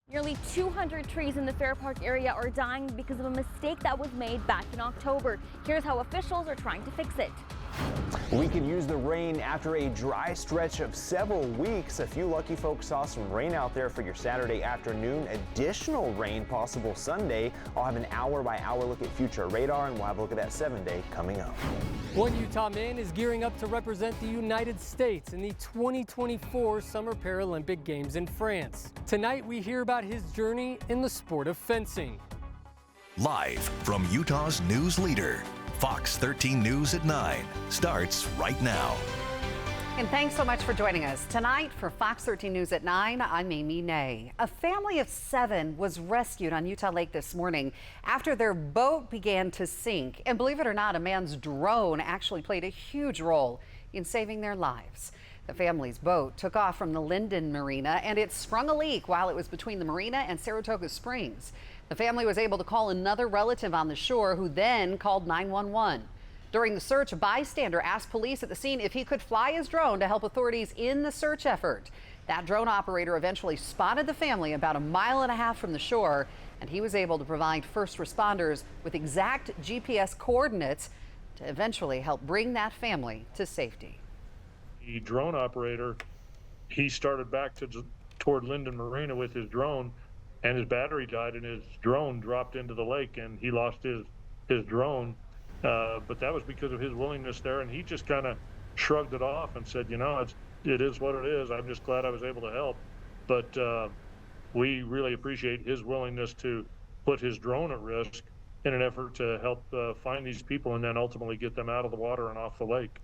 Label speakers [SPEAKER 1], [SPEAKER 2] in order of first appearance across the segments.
[SPEAKER 1] Nearly 200 trees in the Fair Park area are dying because of a mistake that was made back in October. Here's how officials are trying to fix it.
[SPEAKER 2] We could use the rain after a dry stretch of several weeks. A few lucky folks saw some rain out there for your Saturday afternoon. Additional rain possible Sunday. I'll have an hour-by-hour look at future radar, and we'll have a look at that 7-day coming up.
[SPEAKER 3] One Utah man is gearing up to represent the United States in the 2024 Summer Paralympic Games in France. Tonight, we hear about his journey in the sport of fencing.
[SPEAKER 4] Live from Utah's news leader, Fox 13 News at 9 starts right now.
[SPEAKER 5] And thanks so much for joining us. Tonight for Fox 13 News at 9, I'm Amy Nay. A family of 7 was rescued on Utah Lake this morning after their boat began to sink. And believe it or not, a man's drone actually played a huge role in saving their lives. The family's boat took off from the Linden Marina and it sprung a leak while it was between the marina and Saratoga Springs. The family was able to call another relative on the shore who then called 911. During the search, a bystander asked police at the scene if he could fly his drone to help authorities in the search effort. That drone operator eventually spotted the family about 1.5 miles from the shore, and he was able to provide first responders with exact GPS coordinates to eventually help bring that family to safety.
[SPEAKER 6] The drone operator, he started back toward Linden Marina with his drone, and his battery died and his drone dropped into the lake and he lost his drone. But that was because of his willingness there, and he just kind of shrugged it off and said, you know, it is what it is. I'm just glad I was able to help. But we really appreciate his willingness to put his drone at risk in an effort to help find these people and then ultimately get them out of the water and off the lake.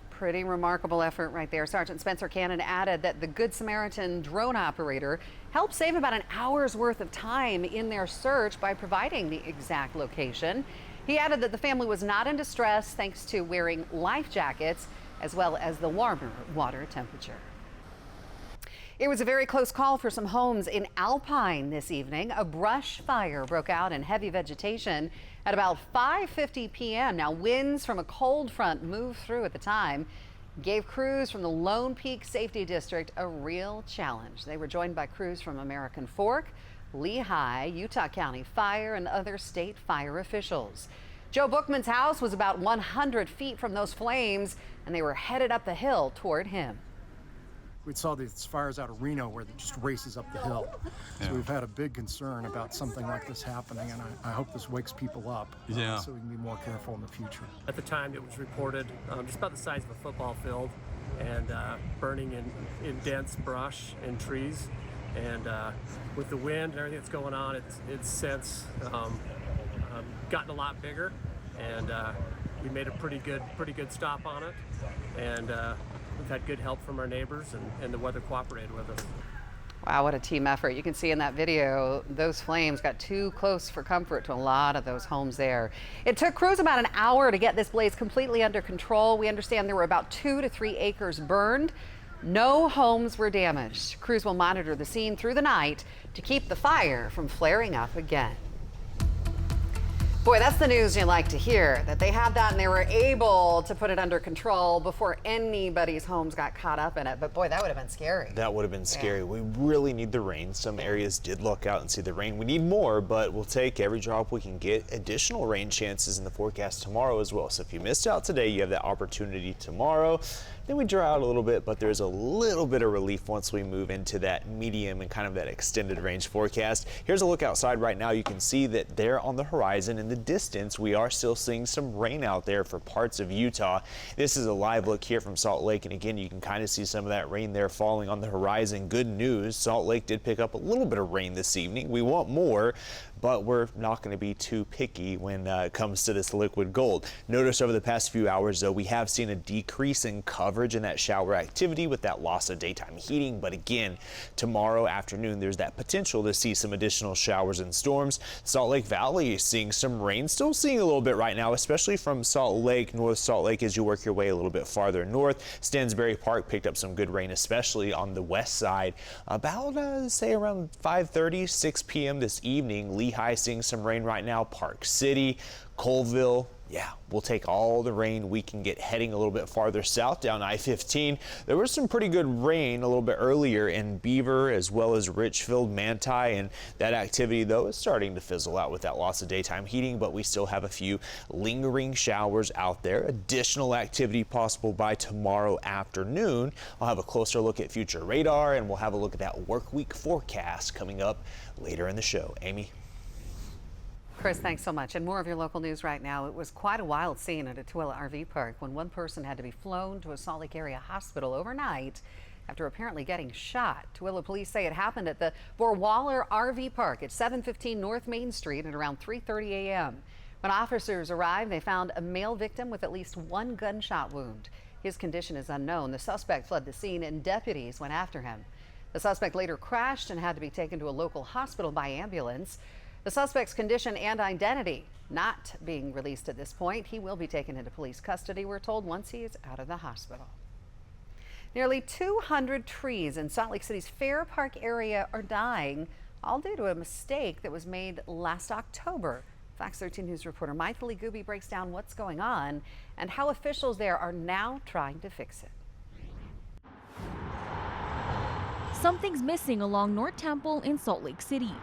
[SPEAKER 5] Pretty remarkable effort right there. Sergeant Spencer Cannon added that the Good Samaritan drone operator helped save about an hour's worth of time in their search by providing the exact location. He added that the family was not in distress thanks to wearing life jackets as well as the warmer water temperature. It was a very close call for some homes in Alpine this evening. A brush fire broke out in heavy vegetation at about 5:50 p.m. Now, winds from a cold front moved through at the time, gave crews from the Lone Peak Safety District a real challenge. They were joined by crews from American Fork, Lehigh, Utah County Fire, and other state fire officials. Joe Bookman's house was about 100 feet from those flames, and they were headed up the hill toward him.
[SPEAKER 7] We saw these fires out of Reno where it just races up the hill. So we've had a big concern about something like this happening, and I hope this wakes people up so we can be more careful in the future.
[SPEAKER 3] At the time, it was reported just about the size of a football field and burning in dense brush and trees. And with the wind and everything that's going on, it's since gotten a lot bigger, and we made a pretty good stop on it. And we've had good help from our neighbors, and the weather cooperated with us.
[SPEAKER 5] Wow, what a team effort. You can see in that video, those flames got too close for comfort to a lot of those homes there. It took crews about an hour to get this blaze completely under control. We understand there were about 2 to 3 acres burned. No homes were damaged. Crews will monitor the scene through the night to keep the fire from flaring up again. Boy, that's the news you like to hear, that they had that and they were able to put it under control before anybody's homes got caught up in it. But boy, that would have been scary.
[SPEAKER 2] That would have been scary. We really need the rain. Some areas did look out and see the rain. We need more, but we'll take every drop we can get. Additional rain chances in the forecast tomorrow as well. So if you missed out today, you have that opportunity tomorrow. Then we dry out a little bit, but there's a little bit of relief once we move into that medium and kind of that extended range forecast. Here's a look outside right now. You can see that there on the horizon in the distance, we are still seeing some rain out there for parts of Utah. This is a live look here from Salt Lake, and again, you can kind of see some of that rain there falling on the horizon. Good news, Salt Lake did pick up a little bit of rain this evening. We want more, but we're not going to be too picky when it comes to this liquid gold. Notice over the past few hours, though, we have seen a decrease in coverage in that shower activity with that loss of daytime heating. But again, tomorrow afternoon, there's that potential to see some additional showers and storms. Salt Lake Valley is seeing some rain, still seeing a little bit right now, especially from Salt Lake, North Salt Lake, as you work your way a little bit farther north. Stansbury Park picked up some good rain, especially on the west side, about say around 5:30, 6 p.m. this evening. Lehigh seeing some rain right now. Park City, Colville, Yeah, we'll take all the rain we can get heading a little bit farther south down I-15. There was some pretty good rain a little bit earlier in Beaver as well as Richfield, Manti, and that activity though is starting to fizzle out with that loss of daytime heating, but we still have a few lingering showers out there. Additional activity possible by tomorrow afternoon. I'll have a closer look at future radar and we'll have a look at that work week forecast coming up later in the show. Amy.
[SPEAKER 5] Chris, thanks so much. And more of your local news right now. It was quite a wild scene at a Tooele RV park when one person had to be flown to a Salt Lake area hospital overnight after apparently getting shot. Tooele police say it happened at the Borwaller RV park at 715 North Main Street at around 3:30 a.m. When officers arrived, they found a male victim with at least one gunshot wound. His condition is unknown. The suspect fled the scene and deputies went after him. The suspect later crashed and had to be taken to a local hospital by ambulance. The suspect's condition and identity not being released at this point. He will be taken into police custody, we're told, once he is out of the hospital. Nearly 200 trees in Salt Lake City's Fair Park area are dying, all due to a mistake that was made last October. Fox 13 News reporter Maithili Gubi breaks down what's going on and how officials there are now trying to fix it.
[SPEAKER 1] Something's missing along North Temple in Salt Lake City.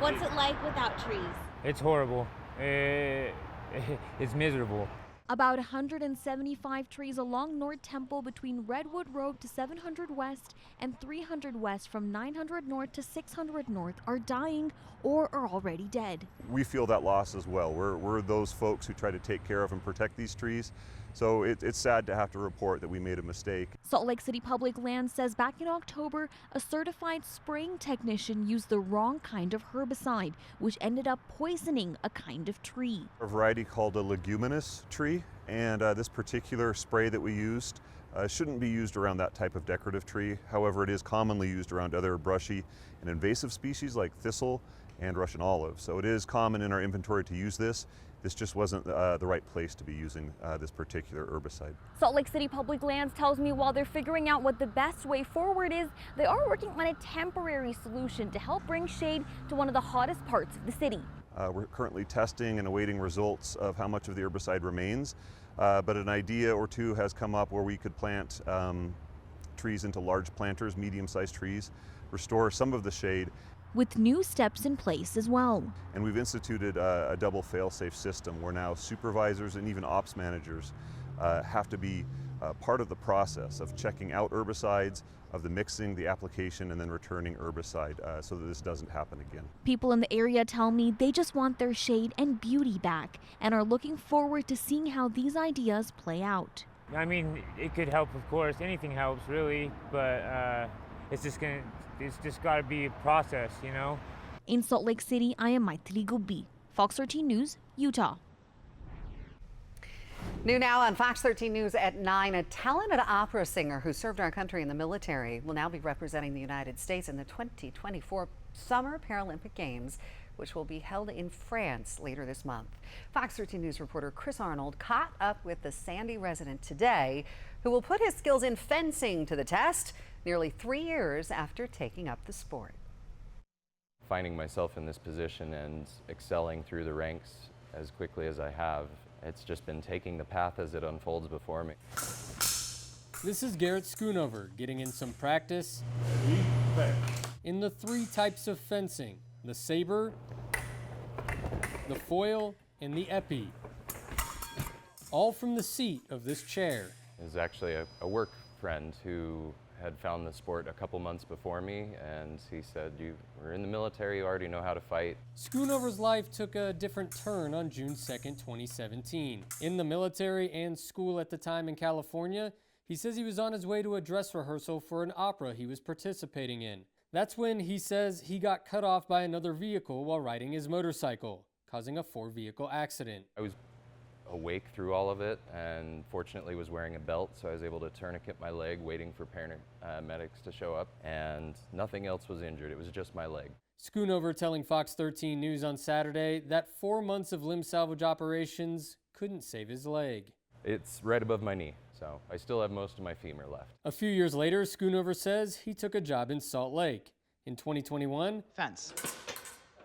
[SPEAKER 8] What's it like without trees?
[SPEAKER 9] It's horrible. It's miserable.
[SPEAKER 1] About 175 trees along North Temple between Redwood Road to 700 West and 300 West from 900 North to 600 North are dying or are already dead.
[SPEAKER 10] We feel that loss as well. We're those folks who try to take care of and protect these trees. So it's sad to have to report that we made a mistake.
[SPEAKER 1] Salt Lake City Public Lands says back in October, a certified spraying technician used the wrong kind of herbicide, which ended up poisoning a kind of tree.
[SPEAKER 10] A variety called a leguminous tree, and this particular spray that we used shouldn't be used around that type of decorative tree. However, it is commonly used around other brushy and invasive species like thistle and Russian olive. So it is common in our inventory to use this. This just wasn't the right place to be using this particular herbicide.
[SPEAKER 1] Salt Lake City Public Lands tells me while they're figuring out what the best way forward is, they are working on a temporary solution to help bring shade to one of the hottest parts of the city.
[SPEAKER 10] We're currently testing and awaiting results of how much of the herbicide remains, but an idea or two has come up where we could plant trees into large planters, medium-sized trees, restore some of the shade.
[SPEAKER 1] With new steps in place as well.
[SPEAKER 10] And we've instituted a double fail-safe system where now supervisors and even ops managers have to be part of the process of checking out herbicides, of the mixing, the application, and then returning herbicide so that this doesn't happen again.
[SPEAKER 1] People in the area tell me they just want their shade and beauty back and are looking forward to seeing how these ideas play out.
[SPEAKER 9] I mean, it could help, of course. Anything helps, really, but it's just got to be a process, you know?
[SPEAKER 1] In Salt Lake City, I am Maithili Gubi, Fox 13 News, Utah.
[SPEAKER 5] New now on Fox 13 News at 9, a talented opera singer who served our country in the military will now be representing the United States in the 2024 Summer Paralympic Games, which will be held in France later this month. Fox 13 News reporter Chris Arnold caught up with the Sandy resident today, who will put his skills in fencing to the test nearly 3 years after taking up the sport.
[SPEAKER 11] Finding myself in this position and excelling through the ranks as quickly as I have, it's just been taking the path as it unfolds before me.
[SPEAKER 3] This is Garrett Schoonover getting in some practice in the 3 types of fencing: the saber, the foil, and the épée. All from the seat of this chair.
[SPEAKER 11] It was actually a work friend who had found the sport a couple months before me, and he said, "You were in the military, you already know how to fight."
[SPEAKER 3] Schoonover's life took a different turn on June 2nd, 2017. In the military and school at the time in California, he says he was on his way to a dress rehearsal for an opera he was participating in. That's when he says he got cut off by another vehicle while riding his motorcycle, causing a 4-vehicle accident.
[SPEAKER 11] I was awake through all of it and fortunately was wearing a belt, so I was able to tourniquet my leg waiting for paramedics to show up, and nothing else was injured. It was just my leg.
[SPEAKER 3] Schoonover telling Fox 13 News on Saturday that 4 months of limb salvage operations couldn't save his leg.
[SPEAKER 11] It's right above my knee, so I still have most of my femur left.
[SPEAKER 3] A few years later, Schoonover says he took a job in Salt Lake. In 2021,
[SPEAKER 12] fence.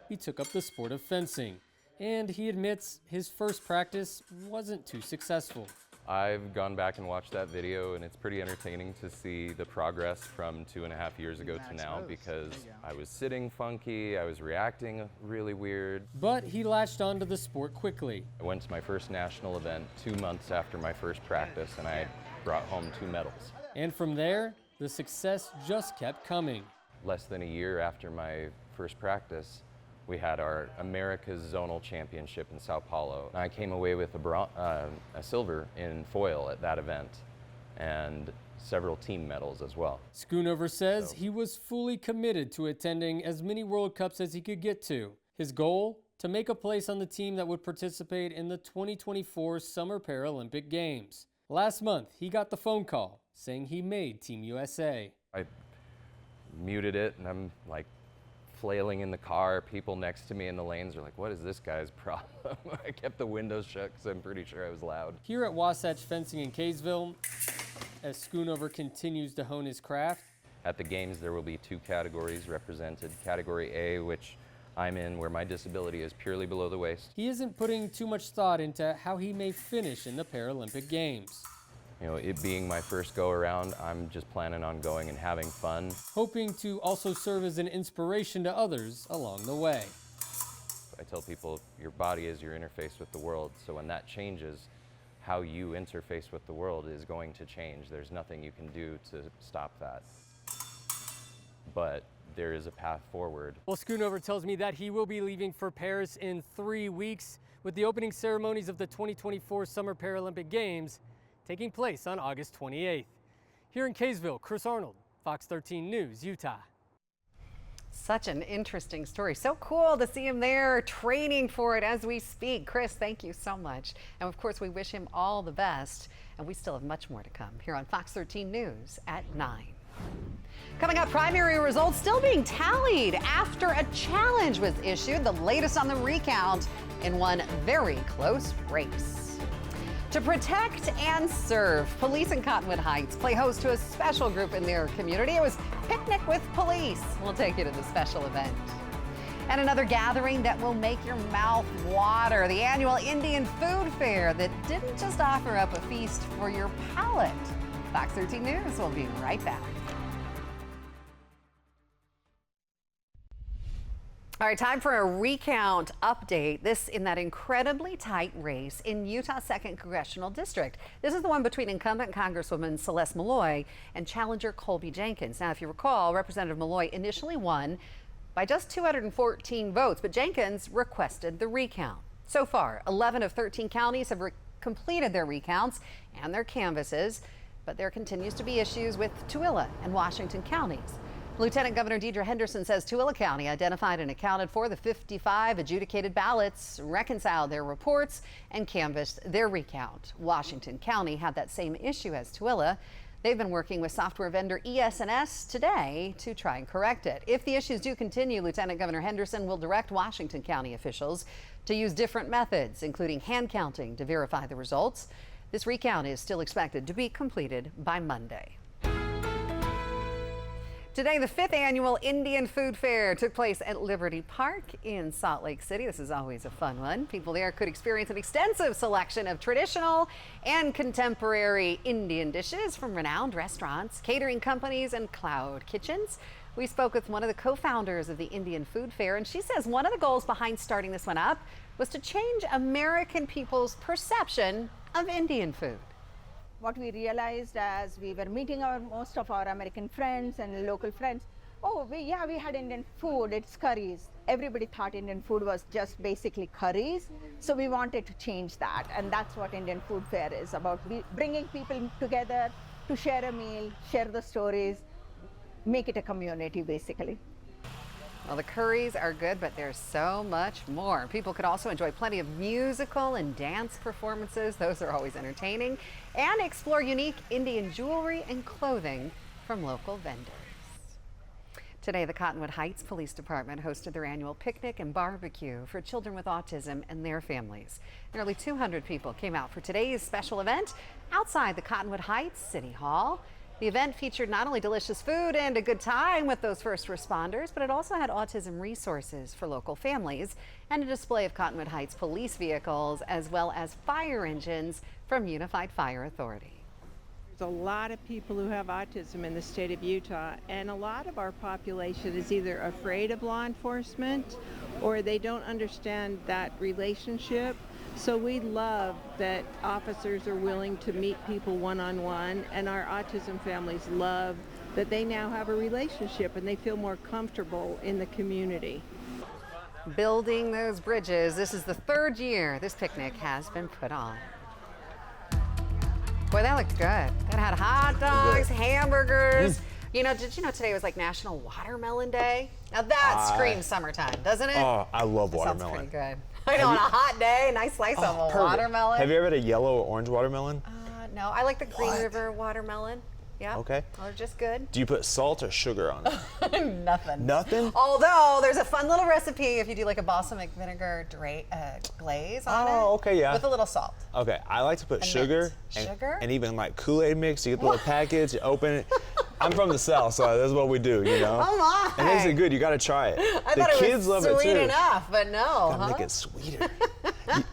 [SPEAKER 3] He took up the sport of fencing.
[SPEAKER 12] and he admits his first practice wasn't too successful.
[SPEAKER 11] I've gone back and watched that video, and it's pretty entertaining to see the progress from 2.5 years ago to now, because I was sitting funky, I was reacting really weird.
[SPEAKER 12] But he latched onto the sport quickly.
[SPEAKER 11] I went to my first national event 2 months after my first practice, and I brought home 2 medals.
[SPEAKER 12] And from there, the success just kept coming.
[SPEAKER 11] Less than a year after my first practice, we had our America's Zonal Championship in Sao Paulo. I came away with a silver in foil at that event, and several team medals as well.
[SPEAKER 12] Schoonover says he was fully committed to attending as many World Cups as he could get to. His goal? To make a place on the team that would participate in the 2024 Summer Paralympic Games. Last month, he got the phone call saying he made Team USA.
[SPEAKER 11] I muted it, and I'm like flailing in the car. People next to me in the lanes are like, what is this guy's problem? I kept the windows shut because I'm pretty sure I was loud.
[SPEAKER 12] Here at Wasatch Fencing in Kaysville, as Schoonover continues to hone his craft.
[SPEAKER 11] At the games, there will be 2 categories represented. Category A, which I'm in, where my disability is purely below the waist.
[SPEAKER 12] He isn't putting too much thought into how he may finish in the Paralympic Games.
[SPEAKER 11] You know, it being my first go around, I'm just planning on going and having fun.
[SPEAKER 12] Hoping to also serve as an inspiration to others along the way.
[SPEAKER 11] I tell people your body is your interface with the world, so when that changes, how you interface with the world is going to change. There's nothing you can do to stop that. But there is a path forward.
[SPEAKER 12] Well, Schoonover tells me that he will be leaving for Paris in 3 weeks, with the opening ceremonies of the 2024 Summer Paralympic Games taking place on August 28th. Here in Kaysville, Chris Arnold, Fox 13 News, Utah.
[SPEAKER 5] Such an interesting story. So cool to see him there training for it as we speak. Chris, thank you so much. And of course, we wish him all the best. And we still have much more to come here on Fox 13 News at 9. Coming up, primary results still being tallied after a challenge was issued, the latest on the recount in one very close race. To protect and serve, police in Cottonwood Heights play host to a special group in their community. It was Picnic with Police. We'll take you to the special event. And another gathering that will make your mouth water, the annual Indian Food Fair that didn't just offer up a feast for your palate. Fox 13 News will be right back. All right, time for a recount update. This in that incredibly tight race in Utah's 2nd Congressional District. This is the one between incumbent Congresswoman Celeste Malloy and challenger Colby Jenkins. Now, if you recall, Representative Malloy initially won by just 214 votes, but Jenkins requested the recount. So far, 11 of 13 counties have completed their recounts and their canvasses, but there continues to be issues with Tooele and Washington counties. Lieutenant Governor Deidre Henderson says Tooele County identified and accounted for the 55 adjudicated ballots, reconciled their reports, and canvassed their recount. Washington County had that same issue as Tooele. They've been working with software vendor ES&S today to try and correct it. If the issues do continue, Lieutenant Governor Henderson will direct Washington County officials to use different methods, including hand counting, to verify the results. This recount is still expected to be completed by Monday. Today, the 5th annual Indian Food Fair took place at Liberty Park in Salt Lake City. This is always a fun one. People there could experience an extensive selection of traditional and contemporary Indian dishes from renowned restaurants, catering companies, and cloud kitchens. We spoke with one of the co-founders of the Indian Food Fair, and she says one of the goals behind starting this one up was to change American people's perception of Indian food.
[SPEAKER 13] What we realized as we were meeting most of our American friends and local friends, we had Indian food, it's curries. Everybody thought Indian food was just basically curries. So we wanted to change that. And that's what Indian Food Fair is about, bringing people together to share a meal, share the stories, make it a community basically.
[SPEAKER 5] Well, the curries are good, but there's so much more. People could also enjoy plenty of musical and dance performances. Those are always entertaining. And explore unique Indian jewelry and clothing from local vendors. Today, the Cottonwood Heights Police Department hosted their annual picnic and barbecue for children with autism and their families. Nearly 200 people came out for today's special event outside the Cottonwood Heights City Hall. The event featured not only delicious food and a good time with those first responders, but it also had autism resources for local families and a display of Cottonwood Heights police vehicles, as well as fire engines from Unified Fire Authority.
[SPEAKER 14] There's a lot of people who have autism in the state of Utah, and a lot of our population is either afraid of law enforcement or they don't understand that relationship. So we love that officers are willing to meet people one-on-one, and our autism families love that they now have a relationship and they feel more comfortable in the community.
[SPEAKER 5] Building those bridges. This is the third year this picnic has been put on. Boy, that looked good. That had hot dogs, hamburgers. You know, did you know today was like National Watermelon Day? Now that screams summertime, doesn't it?
[SPEAKER 2] Oh, I love
[SPEAKER 5] that
[SPEAKER 2] watermelon.
[SPEAKER 5] Sounds pretty good. I know, on a hot day, nice slice of a watermelon.
[SPEAKER 2] Have you ever had a yellow or orange watermelon?
[SPEAKER 5] No, I like the Green River watermelon. Yeah.
[SPEAKER 2] Okay.
[SPEAKER 5] They're just good.
[SPEAKER 2] Do you put salt or sugar on it?
[SPEAKER 5] Nothing.
[SPEAKER 2] Nothing?
[SPEAKER 5] Although there's a fun little recipe if you do like a balsamic vinegar glaze on it.
[SPEAKER 2] Oh, okay, yeah.
[SPEAKER 5] With a little salt.
[SPEAKER 2] Okay, I like to put sugar and even like Kool-Aid mix. You get the little package, you open it. I'm from the South, so that's what we do, you know?
[SPEAKER 5] Oh my!
[SPEAKER 2] It makes it good. You got to try it.
[SPEAKER 5] I
[SPEAKER 2] the
[SPEAKER 5] thought
[SPEAKER 2] kids
[SPEAKER 5] it was
[SPEAKER 2] love it too.
[SPEAKER 5] sweet enough, but no.
[SPEAKER 2] Gotta make it sweeter.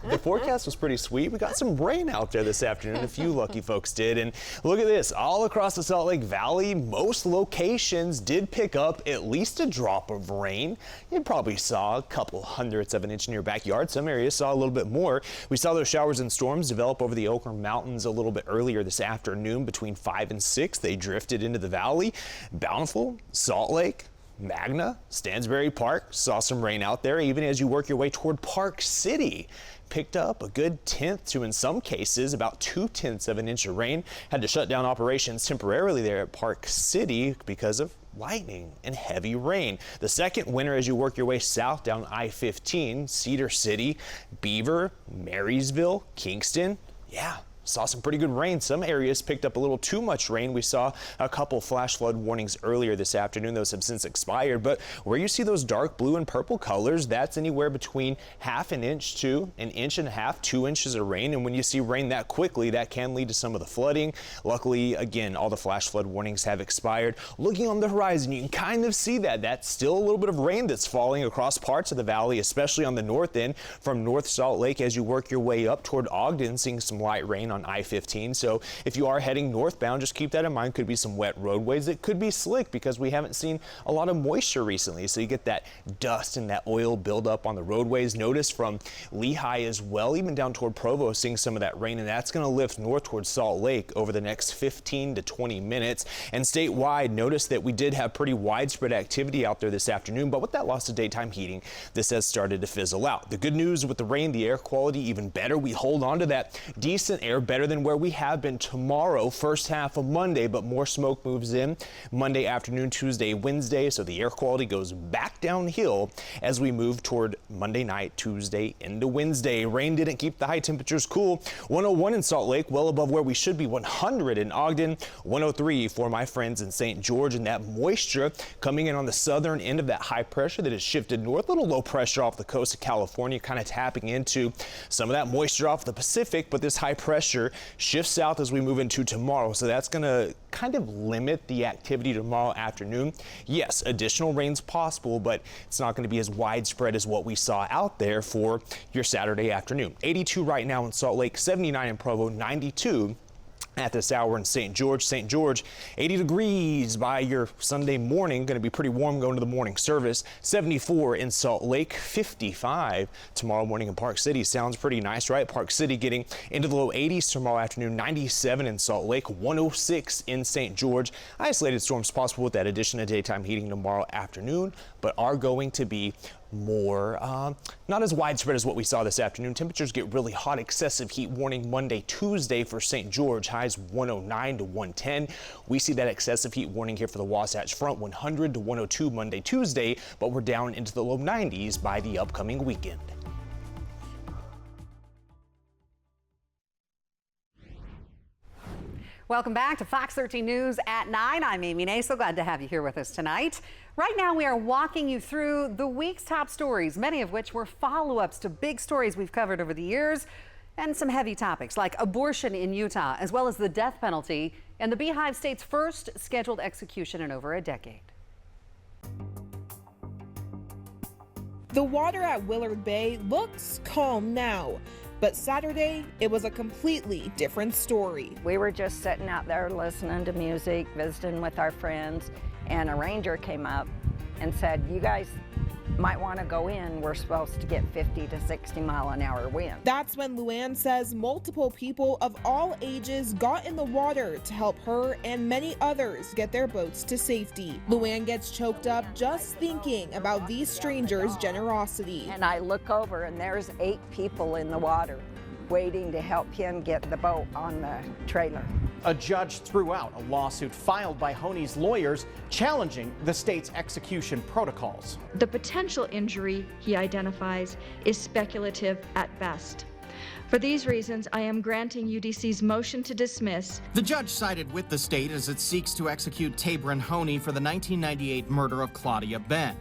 [SPEAKER 2] The forecast was pretty sweet. We got some rain out there this afternoon. A few lucky folks did. And look at this. All across the Salt Lake Valley, most locations did pick up at least a drop of rain. You probably saw a couple hundredths of an inch in your backyard. Some areas saw a little bit more. We saw those showers and storms develop over the Oquirrh Mountains a little bit earlier this afternoon between 5 and 6. They drifted into the valley. Bountiful, Salt Lake, Magna, Stansbury Park, saw some rain out there. Even as you work your way toward Park City, picked up a good 1/10 to, in some cases, about 2/10 of an inch of rain. Had to shut down operations temporarily there at Park City because of lightning and heavy rain. The second winter as you work your way south down I-15, Cedar City, Beaver, Marysville, Kingston. Yeah. Saw some pretty good rain. Some areas picked up a little too much rain. We saw a couple flash flood warnings earlier this afternoon. Those have since expired. But where you see those dark blue and purple colors, that's anywhere between 1/2 inch to 1.5 inches, 2 inches of rain. And when you see rain that quickly, that can lead to some of the flooding. Luckily, again, all the flash flood warnings have expired. Looking on the horizon, you can kind of see that. That's still a little bit of rain that's falling across parts of the valley, especially on the north end from North Salt Lake as you work your way up toward Ogden, seeing some light rain on I-15. So if you are heading northbound, just keep that in mind. Could be some wet roadways. It could be slick because we haven't seen a lot of moisture recently. So you get that dust and that oil buildup on the roadways. Notice from Lehigh as well, even down toward Provo, seeing some of that rain, and that's going to lift north towards Salt Lake over the next 15 to 20 minutes. And statewide, notice that we did have pretty widespread activity out there this afternoon, but with that loss of daytime heating, this has started to fizzle out. The good news with the rain, the air quality even better. We hold on to that decent air better than where we have been tomorrow, first half of Monday, but more smoke moves in Monday afternoon, Tuesday, Wednesday, so the air quality goes back downhill as we move toward Monday night, Tuesday into Wednesday. Rain didn't keep the high temperatures cool. 101 in Salt Lake, well above where we should be. 100 in Ogden, 103 for my friends in St. George, and that moisture coming in on the southern end of that high pressure that has shifted north. Little low pressure off the coast of California, kind of tapping into some of that moisture off the Pacific, but this high pressure shifts south as we move into tomorrow, so that's going to kind of limit the activity tomorrow afternoon. Yes, additional rain's possible, but it's not going to be as widespread as what we saw out there for your Saturday afternoon. 82 right now in Salt Lake, 79 in Provo, 92 at this hour in St. George. St. George, 80 degrees by your Sunday morning. Going to be pretty warm going to the morning service. 74 in Salt Lake, 55 tomorrow morning in Park City. Sounds pretty nice, right? Park City getting into the low 80s tomorrow afternoon. 97 in Salt Lake, 106 in St. George. Isolated storms possible with that addition of daytime heating tomorrow afternoon, but are going to be more, not as widespread as what we saw this afternoon. Temperatures get really hot. Excessive heat warning Monday, Tuesday for St. George. Highs 109 to 110. We see that excessive heat warning here for the Wasatch Front, 100 to 102 Monday, Tuesday, but we're down into the low 90s by the upcoming weekend.
[SPEAKER 5] Welcome back to Fox 13 News at 9. I'm Amy Naso. Glad to have you here with us tonight. Right now, we are walking you through the week's top stories, many of which were follow-ups to big stories we've covered over the years. And some heavy topics like abortion in Utah, as well as the death penalty and the Beehive State's first scheduled execution in over a decade.
[SPEAKER 15] The water at Willard Bay looks calm now, but Saturday, it was a completely different story.
[SPEAKER 16] We were just sitting out there listening to music, visiting with our friends, and a ranger came up and said, "You guys might want to go in. We're supposed to get 50 to 60 mile an hour wind."
[SPEAKER 15] That's when Luann says multiple people of all ages got in the water to help her and many others get their boats to safety. Luann gets choked up just thinking about these strangers' generosity.
[SPEAKER 16] And I look over and there's 8 people in the water waiting to help him get the boat on the trailer.
[SPEAKER 17] A judge threw out a lawsuit filed by Honey's lawyers challenging the state's execution protocols.
[SPEAKER 18] The potential injury he identifies is speculative at best. For these reasons, I am granting UDC's motion to dismiss.
[SPEAKER 17] The judge sided with the state as it seeks to execute Tabron Honey for the 1998 murder of Claudia Ben.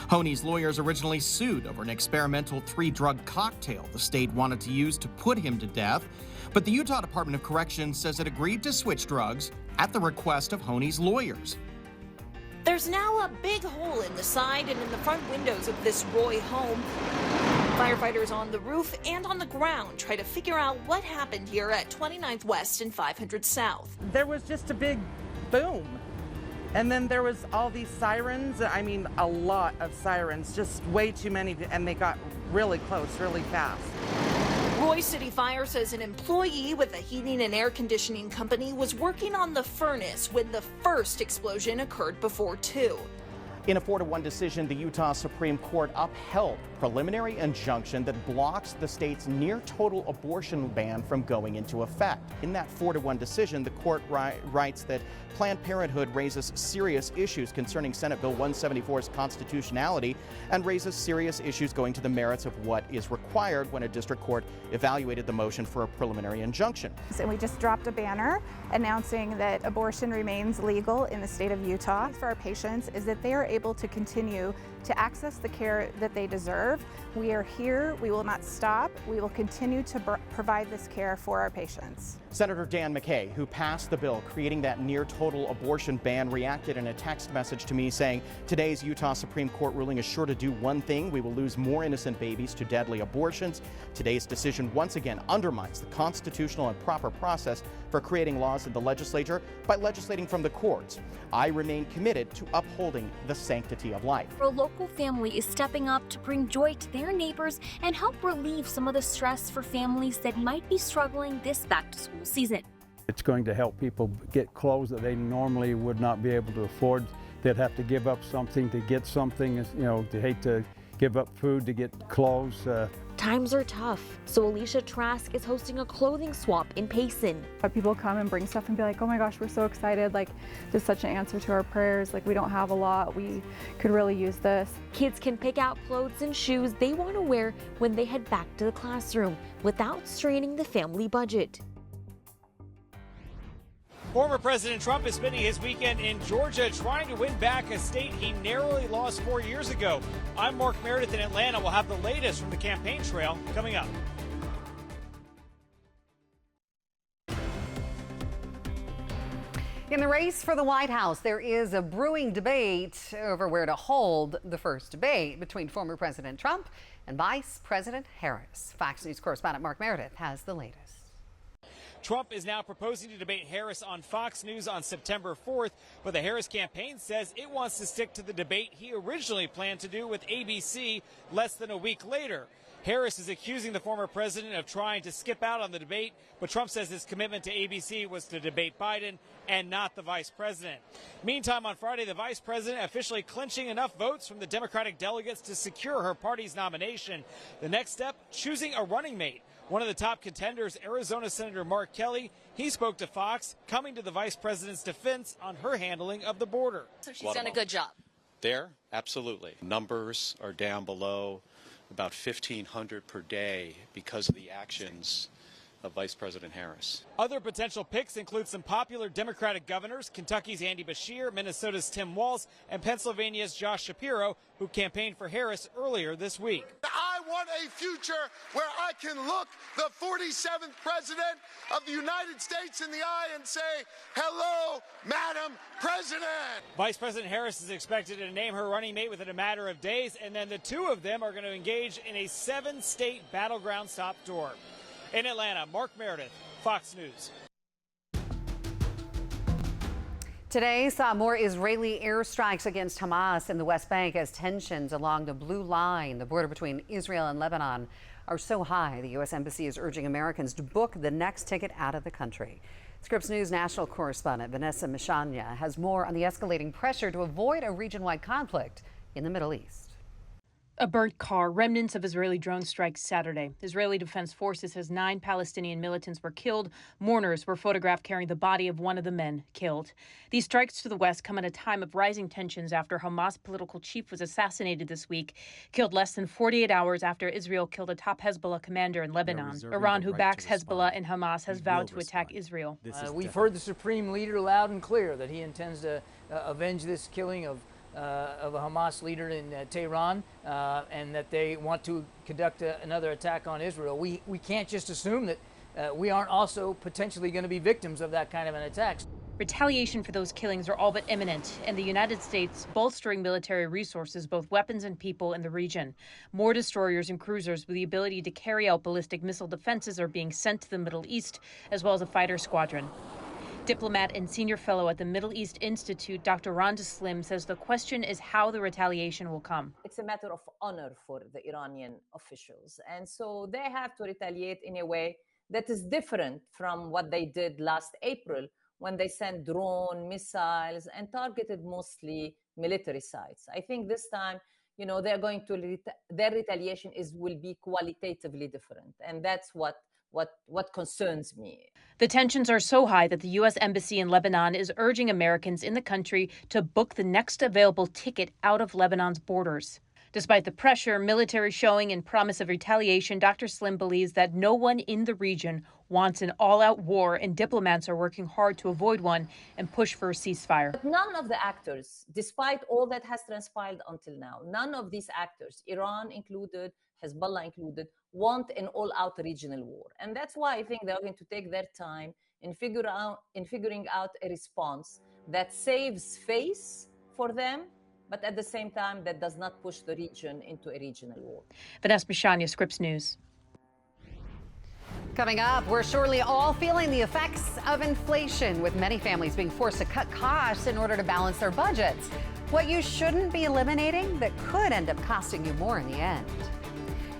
[SPEAKER 17] Honey's lawyers originally sued over an experimental 3-drug cocktail the state wanted to use to put him to death, but the Utah Department of Corrections says it agreed to switch drugs at the request of Honey's lawyers.
[SPEAKER 19] There's now a big hole in the side and in the front windows of this Roy home. Firefighters on the roof and on the ground try to figure out what happened here at 29th West and 500 South.
[SPEAKER 20] There was just a big boom. And then there was all these sirens. I mean, a lot of sirens, just way too many, and they got really close, really fast.
[SPEAKER 19] Roy City Fire says an employee with a heating and air conditioning company was working on the furnace when the first explosion occurred before 2.
[SPEAKER 17] In a 4-1 decision, the Utah Supreme Court upheld preliminary injunction that blocks the state's near-total abortion ban from going into effect. In that 4-1 decision, the court writes that Planned Parenthood raises serious issues concerning Senate Bill 174's constitutionality and raises serious issues going to the merits of what is required when a district court evaluated the motion for a preliminary injunction.
[SPEAKER 21] And we just dropped a banner announcing that abortion remains legal in the state of Utah. For our patients is that they are able to continue to access the care that they deserve. We are here. We will not stop. We will continue to provide this care for our patients.
[SPEAKER 17] Senator Dan McKay, who passed the bill creating that near-total abortion ban, reacted in a text message to me saying, "Today's Utah Supreme Court ruling is sure to do one thing. We will lose more innocent babies to deadly abortions. Today's decision once again undermines the constitutional and proper process for creating laws in the legislature by legislating from the courts. I remain committed to upholding the sanctity of life."
[SPEAKER 22] A local family is stepping up to bring joy to their neighbors and help relieve some of the stress for families that might be struggling this back-to-school season.
[SPEAKER 23] It's going to help people get clothes that they normally would not be able to afford. They'd have to give up something to get something, you know, they hate to give up food to get clothes.
[SPEAKER 1] Times are tough, so Alicia Trask is hosting a clothing swap in Payson.
[SPEAKER 24] People come and bring stuff and be like, "Oh my gosh, we're so excited. Like, this is such an answer to our prayers. Like, we don't have a lot. We could really use this."
[SPEAKER 1] Kids can pick out clothes and shoes they want to wear when they head back to the classroom without straining the family budget.
[SPEAKER 25] Former President Trump is spending his weekend in Georgia trying to win back a state he narrowly lost 4 years ago. I'm Mark Meredith in Atlanta. We'll have the latest from the campaign trail coming up.
[SPEAKER 5] In the race for the White House, there is a brewing debate over where to hold the first debate between former President Trump and Vice President Harris. Fox News correspondent Mark Meredith has the latest.
[SPEAKER 25] Trump is now proposing to debate Harris on Fox News on September 4th, but the Harris campaign says it wants to stick to the debate he originally planned to do with ABC less than a week later. Harris is accusing the former president of trying to skip out on the debate, but Trump says his commitment to ABC was to debate Biden and not the vice president. Meantime, on Friday, the vice president officially clinching enough votes from the Democratic delegates to secure her party's nomination. The next step, choosing a running mate. One of the top contenders, Arizona Senator Mark Kelly, he spoke to Fox, coming to the vice president's defense on her handling of the border.
[SPEAKER 19] So she's done a good job.
[SPEAKER 26] There, absolutely. Numbers are down below about 1,500 per day because of the actions of Vice President Harris.
[SPEAKER 25] Other potential picks include some popular Democratic governors, Kentucky's Andy Beshear, Minnesota's Tim Walz, and Pennsylvania's Josh Shapiro, who campaigned for Harris earlier this week.
[SPEAKER 27] I
[SPEAKER 4] want a future where I can look the 47th president of the United States in the eye and say, hello, Madam President.
[SPEAKER 25] Vice President Harris is expected to name her running mate within a matter of days, and then the two of them are going to engage in a 7-state battleground top tour. In Atlanta, Mark Meredith, Fox News.
[SPEAKER 5] Today saw more Israeli airstrikes against Hamas in the West Bank as tensions along the Blue Line, the border between Israel and Lebanon, are so high. The U.S. Embassy is urging Americans to book the next ticket out of the country. Scripps News national correspondent Vanessa Mishanya has more on the escalating pressure to avoid a region-wide conflict in the Middle East.
[SPEAKER 6] A burnt car, remnants of Israeli drone strikes Saturday. Israeli Defense Forces says 9 Palestinian militants were killed. Mourners were photographed carrying the body of one of the men killed. These strikes to the west come at a time of rising tensions after Hamas political chief was assassinated this week, killed less than 48 hours after Israel killed a top Hezbollah commander in Lebanon. Iran, who backs Hezbollah and Hamas, has vowed to attack Israel.
[SPEAKER 7] We've heard the Supreme Leader loud and clear that he intends to avenge this killing of a Hamas leader in Tehran, and that they want to conduct another attack on Israel. We can't just assume that we aren't also potentially going to be victims of that kind of an attack.
[SPEAKER 6] Retaliation for those killings are all but imminent, and the United States bolstering military resources, both weapons and people, in the region. More destroyers and cruisers with the ability to carry out ballistic missile defenses are being sent to the Middle East, as well as a fighter squadron. Diplomat and senior fellow at the Middle East Institute, Dr. Rhonda Slim, says the question is how the retaliation will come.
[SPEAKER 8] It's a matter of honor for the Iranian officials. And so they have to retaliate in a way that is different from what they did last April when they sent drone missiles and targeted mostly military sites. I think this time, they're going to, their retaliation will be qualitatively different. And that's what concerns me.
[SPEAKER 6] The tensions are so high that the U.S. Embassy in Lebanon is urging Americans in the country to book the next available ticket out of Lebanon's borders. Despite the pressure, military showing, and promise of retaliation, Dr. Slim believes that no one in the region wants an all-out war, and diplomats are working hard to avoid one and push for a ceasefire.
[SPEAKER 8] But none of the actors, despite all that has transpired until now, none of these actors, Iran included, Hezbollah included, want an all-out regional war. And that's why I think they're going to take their time in figuring out a response that saves face for them, but at the same time that does not push the region into a regional war.
[SPEAKER 6] Vanessa Mishanya, Scripps News.
[SPEAKER 5] Coming up, we're surely all feeling the effects of inflation, with many families being forced to cut costs in order to balance their budgets. What you shouldn't be eliminating that could end up costing you more in the end.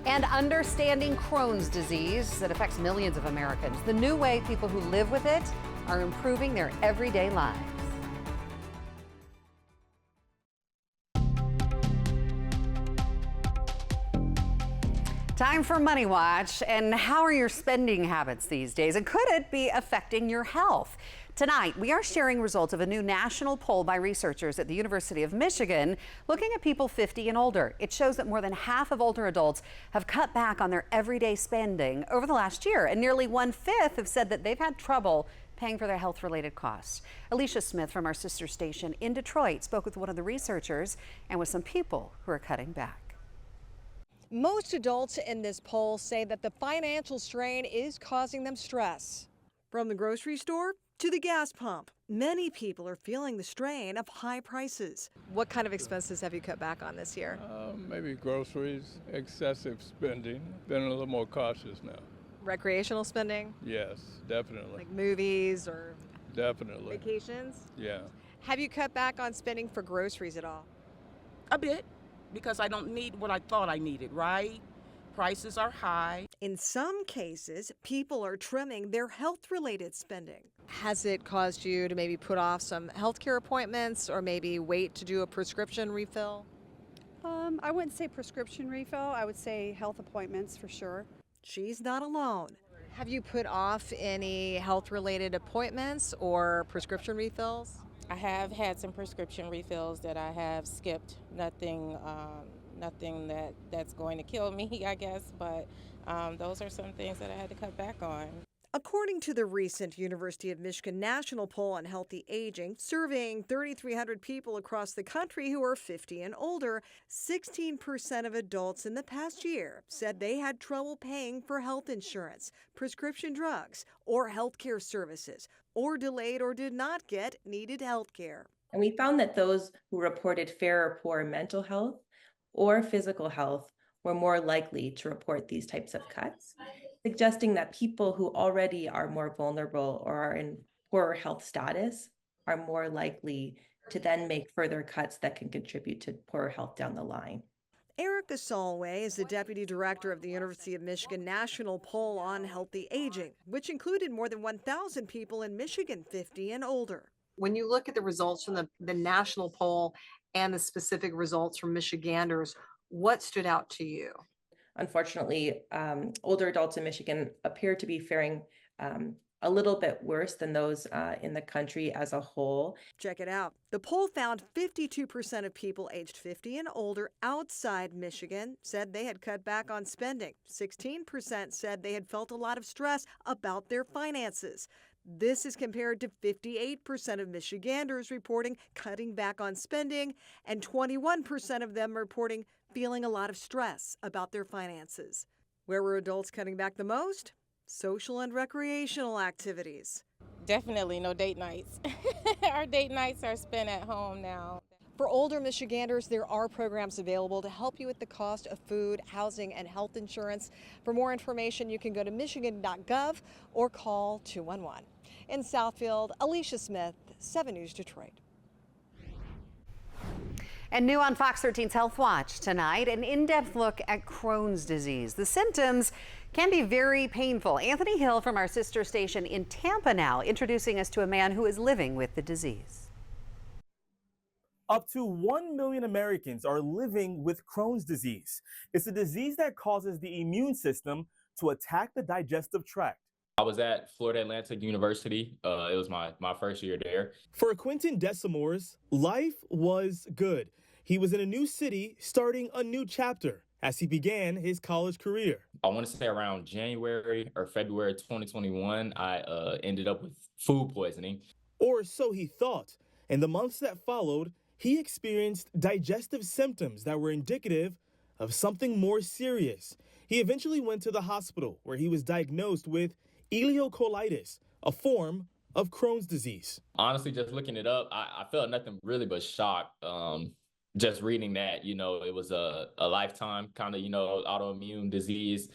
[SPEAKER 5] And understanding Crohn's disease that affects millions of Americans, the new way people who live with it are improving their everyday lives. Time for Money Watch. And how are your spending habits these days? And could it be affecting your health? Tonight, we are sharing results of a new national poll by researchers at the University of Michigan looking at people 50 and older. It shows that more than half of older adults have cut back on their everyday spending over the last year, and nearly 1/5 have said that they've had trouble paying for their health-related costs. Alicia Smith from our sister station in Detroit spoke with one of the researchers and with some people who are cutting back.
[SPEAKER 9] Most adults in this poll say that the financial strain is causing them stress. From the grocery store to the gas pump, many people are feeling the strain of high prices. What kind of expenses have you cut back on this year?
[SPEAKER 10] Maybe groceries, excessive spending. Been a little more cautious now.
[SPEAKER 9] Recreational spending?
[SPEAKER 10] Yes, definitely.
[SPEAKER 9] Like movies or
[SPEAKER 10] definitely
[SPEAKER 9] vacations?
[SPEAKER 10] Yeah.
[SPEAKER 9] Have you cut back on spending for groceries at all?
[SPEAKER 27] A bit, because I don't need what I thought I needed, right? Prices are high.
[SPEAKER 9] In some cases, people are trimming their health-related spending. Has it caused you to maybe put off some healthcare appointments or maybe wait to do a prescription refill?
[SPEAKER 28] I wouldn't say prescription refill. I would say health appointments for sure.
[SPEAKER 9] She's not alone. Have you put off any health-related appointments or prescription refills?
[SPEAKER 29] I have had some prescription refills that I have skipped. Nothing that's going to kill me, I guess, but those are some things that I had to cut back on.
[SPEAKER 9] According to the recent University of Michigan National Poll on Healthy Aging, surveying 3,300 people across the country who are 50 and older, 16% of adults in the past year said they had trouble paying for health insurance, prescription drugs, or health care services, or delayed or did not get needed health care.
[SPEAKER 2] And we found that those who reported fair or poor mental health or physical health were more likely to report these types of cuts, suggesting that people who already are more vulnerable or are in poorer health status are more likely to then make further cuts that can contribute to poorer health down the line.
[SPEAKER 9] Erica Solway is the deputy director of the University of Michigan National Poll on Healthy Aging, which included more than 1,000 people in Michigan 50 and older.
[SPEAKER 3] When you look at the results from the national poll and the specific results from Michiganders, what stood out to you?
[SPEAKER 2] Unfortunately, older adults in Michigan appear to be faring a little bit worse than those in the country as a whole.
[SPEAKER 9] Check it out. The poll found 52% of people aged 50 and older outside Michigan said they had cut back on spending. 16% said they had felt a lot of stress about their finances. This is compared to 58% of Michiganders reporting cutting back on spending, and 21% of them reporting feeling a lot of stress about their finances. Where were adults cutting back the most? Social and recreational activities.
[SPEAKER 29] Definitely no date nights. Our date nights are spent at home now.
[SPEAKER 9] For older Michiganders, there are programs available to help you with the cost of food, housing, and health insurance. For more information, you can go to michigan.gov or call 211. In Southfield, Alicia Smith, 7 News Detroit.
[SPEAKER 5] And new on Fox 13's Health Watch tonight, an in-depth look at Crohn's disease. The symptoms can be very painful. Anthony Hill from our sister station in Tampa now, introducing us to a man who is living with the disease.
[SPEAKER 11] Up to 1 million Americans are living with Crohn's disease. It's a disease that causes the immune system to attack the digestive tract.
[SPEAKER 12] I was at Florida Atlantic University. It was my first year there.
[SPEAKER 11] For Quentin Desamores, life was good. He was in a new city, starting a new chapter as he began his college career.
[SPEAKER 12] I want to say around January or February 2021, I ended up with food poisoning.
[SPEAKER 11] Or so he thought. In the months that followed, he experienced digestive symptoms that were indicative of something more serious. He eventually went to the hospital where he was diagnosed with ileocolitis, a form of Crohn's disease.
[SPEAKER 12] Honestly, just looking it up, I felt nothing really but shock. Just reading that, it was a lifetime kind of, autoimmune disease.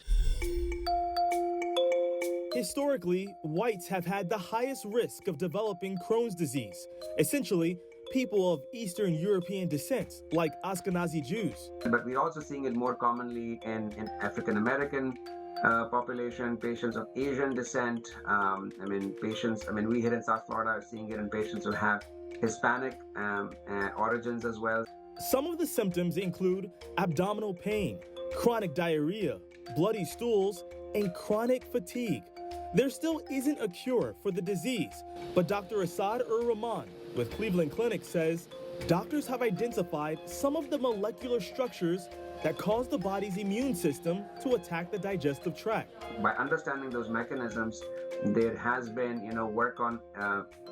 [SPEAKER 11] Historically, whites have had the highest risk of developing Crohn's disease. Essentially, people of Eastern European descent, like Ashkenazi Jews.
[SPEAKER 13] But we're also seeing it more commonly in African American population, patients of Asian descent. We here in South Florida are seeing it in patients who have Hispanic origins as well.
[SPEAKER 11] Some of the symptoms include abdominal pain, chronic diarrhea, bloody stools, and chronic fatigue. There still isn't a cure for the disease, but Dr. Asad Rahman with Cleveland Clinic says doctors have identified some of the molecular structures that cause the body's immune system to attack the digestive tract.
[SPEAKER 13] By understanding those mechanisms, there has been, work on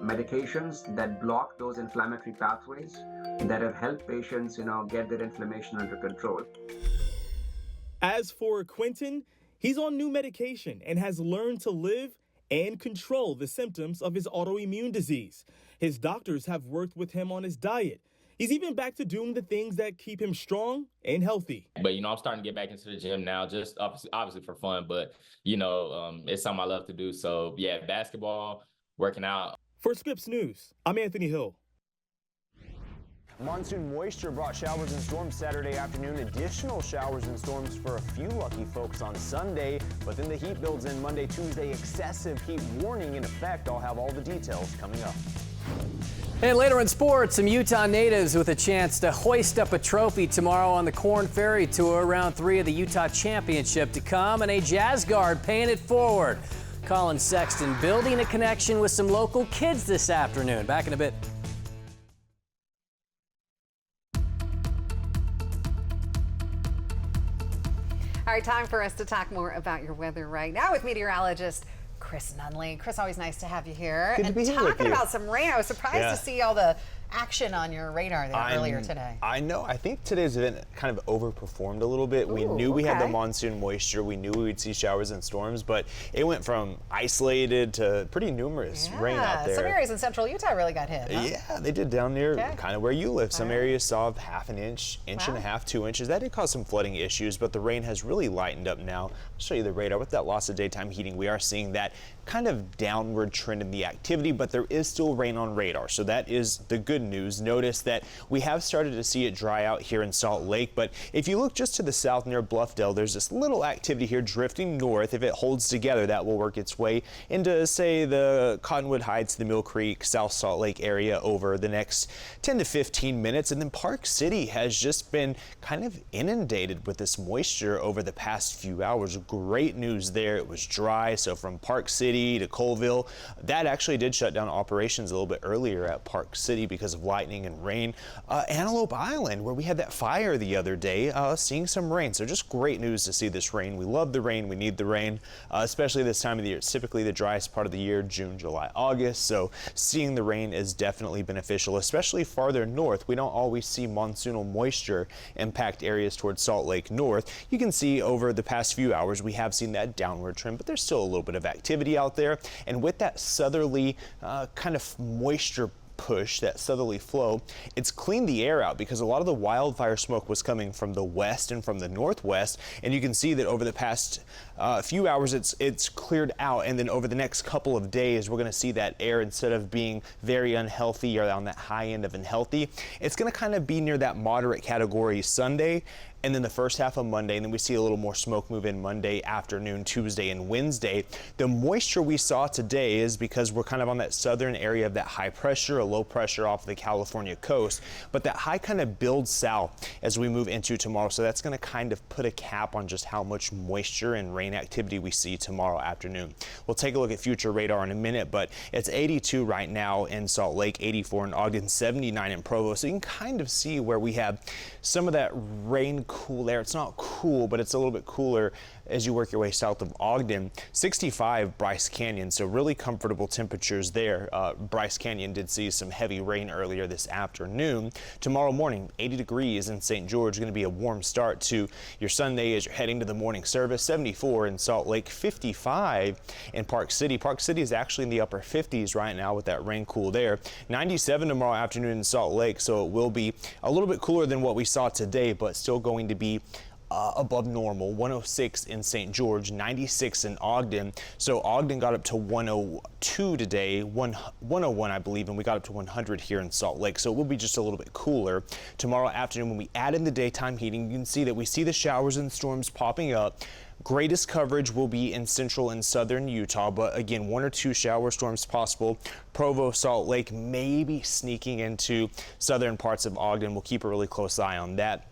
[SPEAKER 13] medications that block those inflammatory pathways that have helped patients, get their inflammation under control.
[SPEAKER 11] As for Quentin, he's on new medication and has learned to live and control the symptoms of his autoimmune disease. His doctors have worked with him on his diet. He's even back to doing the things that keep him strong and healthy.
[SPEAKER 12] But, I'm starting to get back into the gym now, just obviously for fun, but, it's something I love to do. So, yeah, basketball, working out.
[SPEAKER 11] For Scripps News, I'm Anthony Hill.
[SPEAKER 14] Monsoon moisture brought showers and storms Saturday afternoon. Additional showers and storms for a few lucky folks on Sunday. But then the heat builds in Monday, Tuesday. Excessive heat warning in effect. I'll have all the details coming up.
[SPEAKER 15] And later in sports, some Utah natives with a chance to hoist up a trophy tomorrow on the Corn Ferry Tour. Round 3 of the Utah Championship to come, and a Jazz guard paying it forward. Colin Sexton building a connection with some local kids this afternoon. Back in a bit.
[SPEAKER 5] All right, time for us to talk more about your weather right now with meteorologist Chris Nunley. Chris, always nice to have you here.
[SPEAKER 14] Good to be here with
[SPEAKER 5] talking
[SPEAKER 14] you.
[SPEAKER 5] about some rain, I was surprised to see all the action on your radar there earlier today.
[SPEAKER 14] I know. I think today's event kind of overperformed a little bit. We knew we had the monsoon moisture. We knew we would see showers and storms, but it went from isolated to pretty numerous rain out there.
[SPEAKER 5] Some areas in central Utah really got hit. Huh?
[SPEAKER 14] Yeah, they did down near kind of where you live. Some areas saw half an inch, inch and a half, 2 inches. That did cause some flooding issues, but the rain has really lightened up now. I'll show you the radar. With that loss of daytime heating, we are seeing that kind of downward trend in the activity, but there is still rain on radar. So that is the good news. Notice that we have started to see it dry out here in Salt Lake, but if you look just to the south near Bluffdale, there's this little activity here drifting north. If it holds together, that will work its way into, say, the Cottonwood Heights, the Mill Creek, South Salt Lake area over the next 10 to 15 minutes. And then Park City has just been kind of inundated with this moisture over the past few hours. Great news there. It was dry. So from Park City to Colville, that actually did shut down operations a little bit earlier at Park City because of lightning and rain. Antelope Island, where we had that fire the other day, seeing some rain. So just great news to see this rain. We love the rain. We need the rain, especially this time of the year. It's typically the driest part of the year, June, July, August. So seeing the rain is definitely beneficial, especially farther north. We don't always see monsoonal moisture impact areas towards Salt Lake North. You can see over the past few hours, we have seen that downward trend, but there's still a little bit of activity out there. And with that southerly kind of moisture push, that southerly flow, it's cleaned the air out because a lot of the wildfire smoke was coming from the west and from the northwest. And you can see that over the past few hours, it's cleared out. And then over the next couple of days, we're going to see that air, instead of being very unhealthy or on that high end of unhealthy, it's going to kind of be near that moderate category Sunday. And then the first half of Monday, and then we see a little more smoke move in Monday afternoon, Tuesday, and Wednesday. The moisture we saw today is because we're kind of on that southern area of that high pressure, a low pressure off the California coast. But that high kind of builds south as we move into tomorrow. So that's going to kind of put a cap on just how much moisture and rain activity we see tomorrow afternoon. We'll take a look at future radar in a minute, but it's 82 right now in Salt Lake, 84 in Ogden, 79 in Provo. So you can kind of see where we have some of that rain cool air. It's not cool, but it's a little bit cooler as you work your way south of Ogden. 65 Bryce Canyon, so really comfortable temperatures there. Bryce Canyon did see some heavy rain earlier this afternoon. Tomorrow morning, 80 degrees in St. George. Going to be a warm start to your Sunday as you're heading to the morning service. 74 in Salt Lake, 55 in Park City. Park City is actually in the upper 50s right now with that rain cool there. 97 tomorrow afternoon in Salt Lake, so it will be a little bit cooler than what we saw today, but still going to be above normal. 106 in St. George, 96 in Ogden. So Ogden got up to 102 today, 101 I believe, and we got up to 100 here in Salt Lake. So it will be just a little bit cooler. Tomorrow afternoon, when we add in the daytime heating, you can see that we see the showers and storms popping up. Greatest coverage will be in central and southern Utah, but again, 1 or 2 shower storms possible. Provo, Salt Lake, maybe sneaking into southern parts of Ogden. We'll keep a really close eye on that.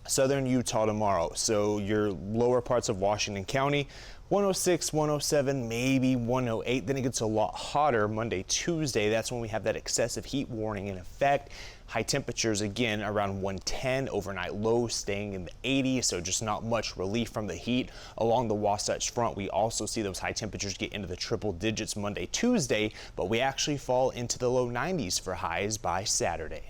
[SPEAKER 14] Southern Utah tomorrow, so your lower parts of Washington County, 106, 107, maybe 108. Then it gets a lot hotter Monday, Tuesday. That's when we have that excessive heat warning in effect. High temperatures again around 110, overnight lows staying in the 80s, so just not much relief from the heat. Along the Wasatch Front, we also see those high temperatures get into the triple digits Monday, Tuesday, but we actually fall into the low 90s for highs by Saturday.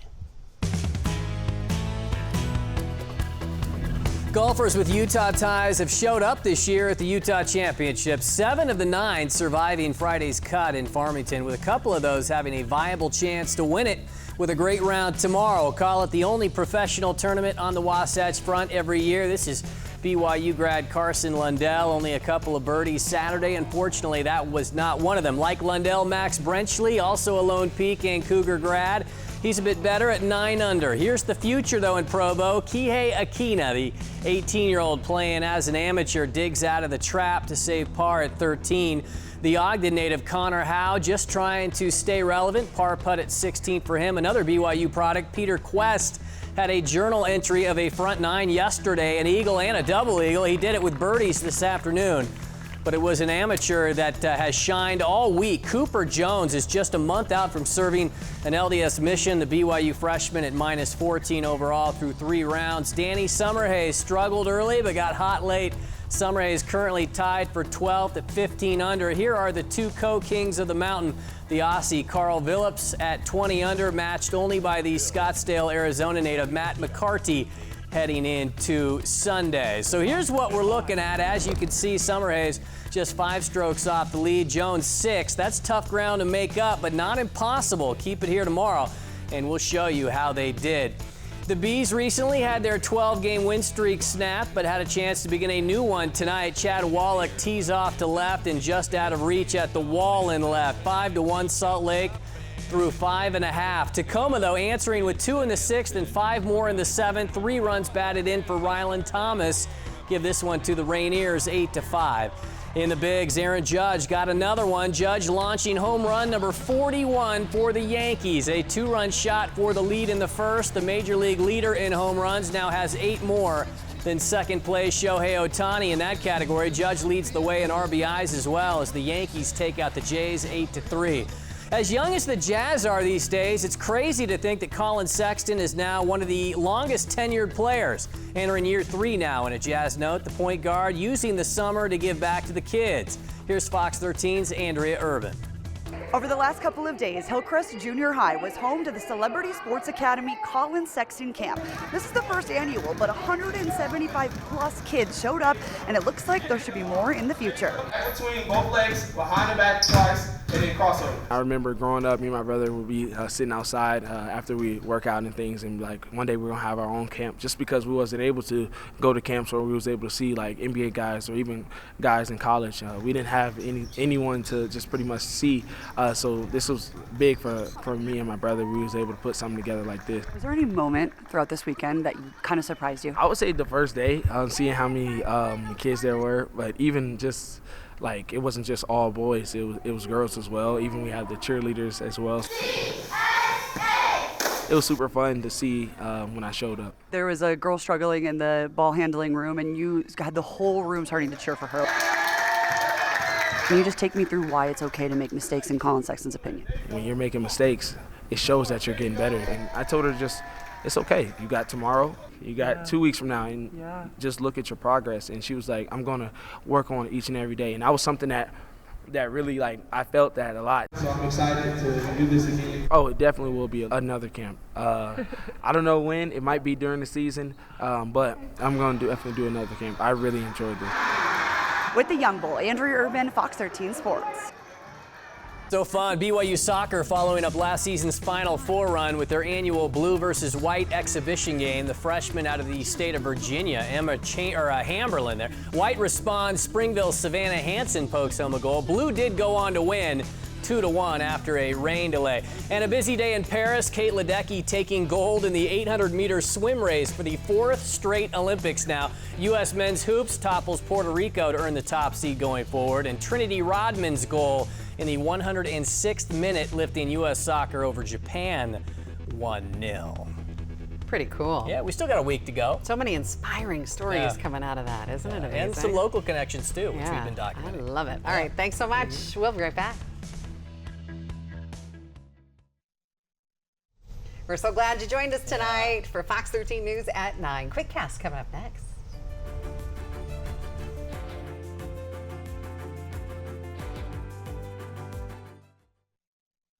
[SPEAKER 15] Golfers with Utah ties have showed up this year at the Utah Championship. 7 of the 9 surviving Friday's cut in Farmington, with a couple of those having a viable chance to win it with a great round tomorrow. Call it the only professional tournament on the Wasatch Front every year. This is BYU grad Carson Lundell, only a couple of birdies Saturday. Unfortunately, that was not one of them. Like Lundell, Max Brenchley, also a Lone Peak and Cougar grad. He's a bit better at 9 under. Here's the future, though, in Provo. Kihei Akina, the 18-year-old playing as an amateur, digs out of the trap to save par at 13. The Ogden native Connor Howe just trying to stay relevant. Par putt at 16 for him. Another BYU product, Peter Quest, had a journal entry of a front 9 yesterday, an eagle and a double eagle. He did it with birdies this afternoon. but it was an amateur that has shined all week. Cooper Jones is just a month out from serving an LDS mission. The BYU freshman at -14 overall through 3 rounds. Danny Summerhays struggled early but got hot late. Summerhays currently tied for 12th at 15 under. Here are the 2 co-kings of the mountain. The Aussie Carl Phillips at 20 under, matched only by the Scottsdale, Arizona native Matt McCarty heading into Sunday. So here's what we're looking at. As you can see, Summerhays just 5 strokes off the lead. Jones 6. That's tough ground to make up, but not impossible. Keep it here tomorrow, and we'll show you how they did. The Bees recently had their 12-game win streak snapped, but had a chance to begin a new one tonight. Chad Wallach tees off to left and just out of reach at the wall in left. 5-1 Salt Lake through 5.5. Tacoma, though, answering with 2 in the 6th and 5 more in the 7th. 3 runs batted in for Ryland Thomas. Give this one to the Rainiers, 8-5. In the bigs, Aaron Judge got another one. Judge launching home run number 41 for the Yankees. A 2-run shot for the lead in the first. The major league leader in home runs now has 8 more than second place Shohei Ohtani in that category. Judge leads the way in RBIs as well as the Yankees take out the Jays 8-3. As young as the Jazz are these days, it's crazy to think that Colin Sexton is now one of the longest tenured players. Entering year 3 now in a Jazz note, the point guard using the summer to give back to the kids. Here's Fox 13's Andrea Urban.
[SPEAKER 1] Over the last couple of days, Hillcrest Junior High was home to the Celebrity Sports Academy Colin Sexton Camp. This is the first annual, but 175 plus kids showed up, and it looks like there should be more in the future.
[SPEAKER 16] Between both legs, behind the back twice, and then crossover.
[SPEAKER 17] I remember growing up, me and my brother would be sitting outside after we work out and things, and like one day we're gonna have our own camp, just because we wasn't able to go to camps where we was able to see like NBA guys or even guys in college. We didn't have anyone to just pretty much see. So this was big for me and my brother. We was able to put something together like this.
[SPEAKER 1] Was there any moment throughout this weekend that kind of surprised you?
[SPEAKER 17] I would say the first day, seeing how many kids there were, but even just like it wasn't just all boys, it was girls as well. Even we had the cheerleaders as well. It was super fun to see when I showed up.
[SPEAKER 1] There was a girl struggling in the ball handling room, and you had the whole room starting to cheer for her. Can you just take me through why it's okay to make mistakes in Colin Sexton's opinion?
[SPEAKER 17] When you're making mistakes, it shows that you're getting better. And I told her it's okay. You got tomorrow, you got 2 weeks from now, and just look at your progress. And she was like, I'm gonna work on it each and every day. And that was something that really, like, I felt that a lot.
[SPEAKER 16] So I'm excited to do this again.
[SPEAKER 17] Oh, it definitely will be another camp. I don't know when. It might be during the season, but I'm gonna definitely do another camp. I really enjoyed this.
[SPEAKER 1] With the young bull, Andrea Urban, Fox 13 Sports.
[SPEAKER 15] So fun. BYU soccer following up last season's Final Four run with their annual blue versus white exhibition game. The freshman out of the state of Virginia, Emma Hamberlin there. White responds, Springville's Savannah Hansen pokes home a goal. Blue did go on to win 2-1 after a rain delay. And a busy day in Paris. Kate Ledecky taking gold in the 800-meter swim race for the 4th straight Olympics now. U.S. men's hoops topples Puerto Rico to earn the top seed going forward. And Trinity Rodman's goal in the 106th minute lifting U.S. soccer over Japan 1-0.
[SPEAKER 5] Pretty cool.
[SPEAKER 15] Yeah, we still got a week to go.
[SPEAKER 5] So many inspiring stories coming out of that, isn't it amazing?
[SPEAKER 15] And some local connections too, which we've been documenting.
[SPEAKER 5] I love it. All right, thanks so much. We'll be right back. We're so glad you joined us tonight for Fox 13 News at 9. Quick Cast coming up next.